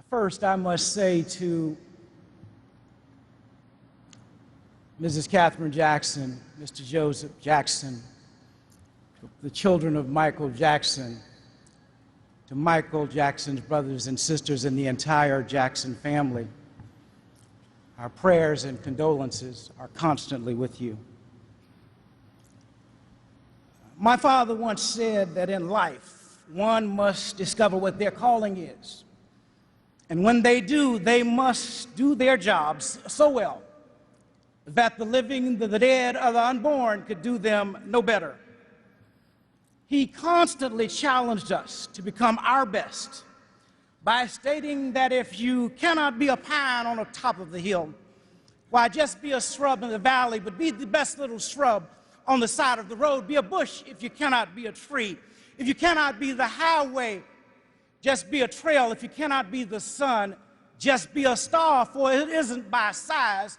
First, I must say to Mrs. Catherine Jackson, Mr. Joseph Jackson, the children of Michael Jackson, to Michael Jackson's brothers and sisters and the entire Jackson family, our prayers and condolences are constantly with you. My father once said that in life, one must discover what their calling is. And when they do, they must do their jobs so well that the living, the dead, or the unborn could do them no better. He constantly challenged us to become our best by stating that if you cannot be a pine on the top of the hill, why, just be a shrub in the valley, but be the best little shrub on the side of the road. Be a bush if you cannot be a tree. If you cannot be the highway, just be a trail. If you cannot be the sun, just be a star, for it isn't by size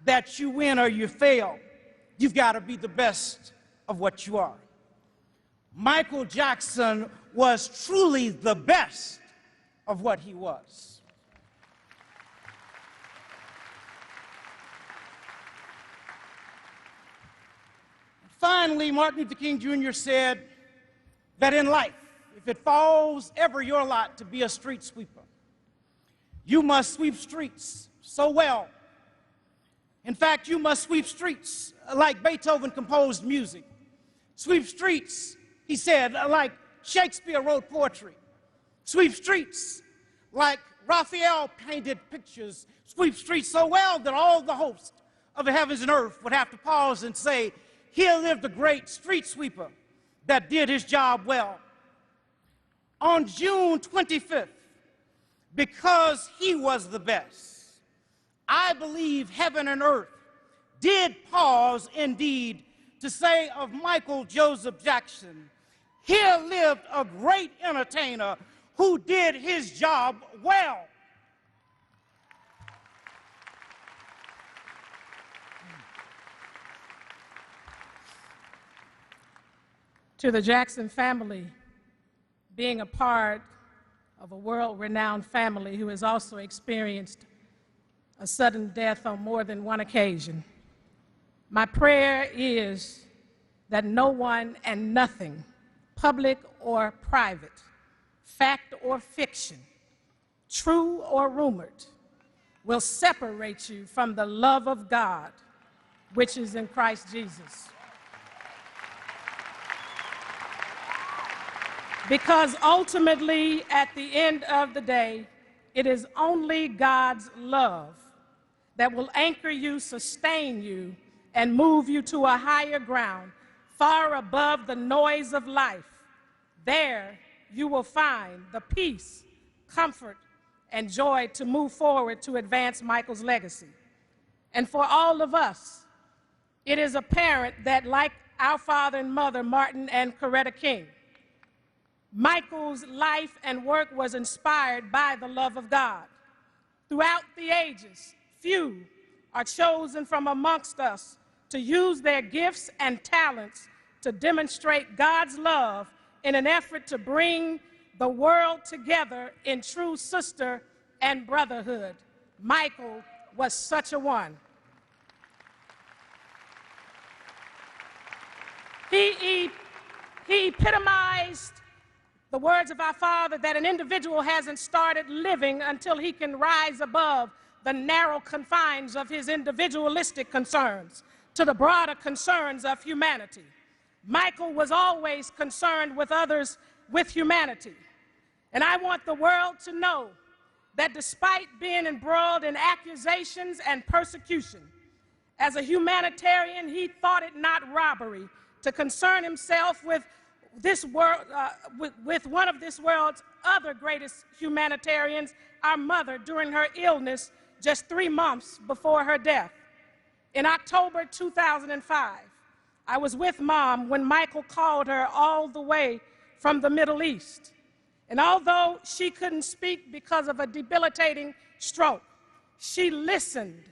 that you win or you fail. You've got to be the best of what you are. Michael Jackson was truly the best of what he was. Finally, Martin Luther King Jr. said that in life, if it falls ever your lot to be a street sweeper, you must sweep streets so well. In fact, you must sweep streets like Beethoven composed music. Sweep streets, he said, like Shakespeare wrote poetry. Sweep streets like Raphael painted pictures. Sweep streets so well that all the hosts of the heavens and earth would have to pause and say, here lived a great street sweeper that did his job well. On June 25th, because he was the best, I believe heaven and earth did pause indeed to say of Michael Joseph Jackson, here lived a great entertainer who did his job well. To the Jackson family, being a part of a world-renowned family who has also experienced a sudden death on more than one occasion, my prayer is that no one and nothing, public or private, fact or fiction, true or rumored, will separate you from the love of God, which is in Christ Jesus. Because ultimately, at the end of the day, it is only God's love that will anchor you, sustain you, and move you to a higher ground, far above the noise of life. There, you will find the peace, comfort, and joy to move forward to advance Michael's legacy. And for all of us, it is apparent that, like our father and mother, Martin and Coretta King, Michael's life and work was inspired by the love of God. Throughout the ages, few are chosen from amongst us to use their gifts and talents to demonstrate God's love in an effort to bring the world together in true sister and brotherhood. Michael was such a one. He epitomized the words of our Father that an individual hasn't started living until he can rise above the narrow confines of his individualistic concerns to the broader concerns of humanity. Michael was always concerned with others, with humanity. And I want the world to know that despite being embroiled in accusations and persecution, as a humanitarian, he thought it not robbery to concern himself with this world, with one of this world's other greatest humanitarians, our mother, during her illness just 3 months before her death. In October 2005, I was with Mom when Michael called her all the way from the Middle East. And although she couldn't speak because of a debilitating stroke, she listened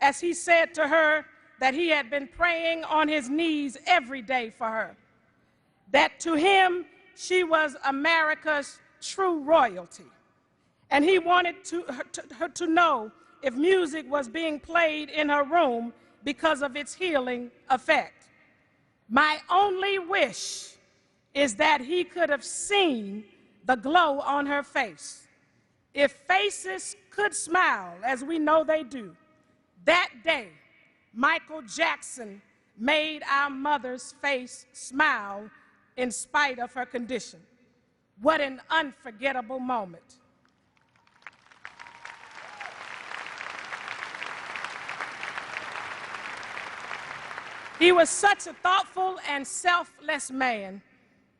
as he said to her that he had been praying on his knees every day for her, that to him she was America's true royalty, And he wanted her to know if music was being played in her room because of its healing effect. My only wish is that he could have seen the glow on her face. If faces could smile, as we know they do, that day, Michael Jackson made our mother's face smile in spite of her condition. What an unforgettable moment. He was such a thoughtful and selfless man,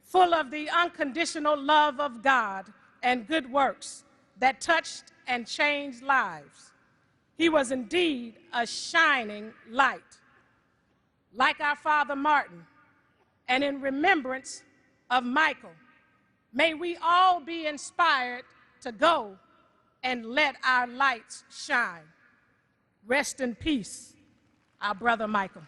full of the unconditional love of God and good works that touched and changed lives. He was indeed a shining light. Like our father Martin, and in remembrance of Michael, may we all be inspired to go and let our lights shine. Rest in peace, our brother Michael.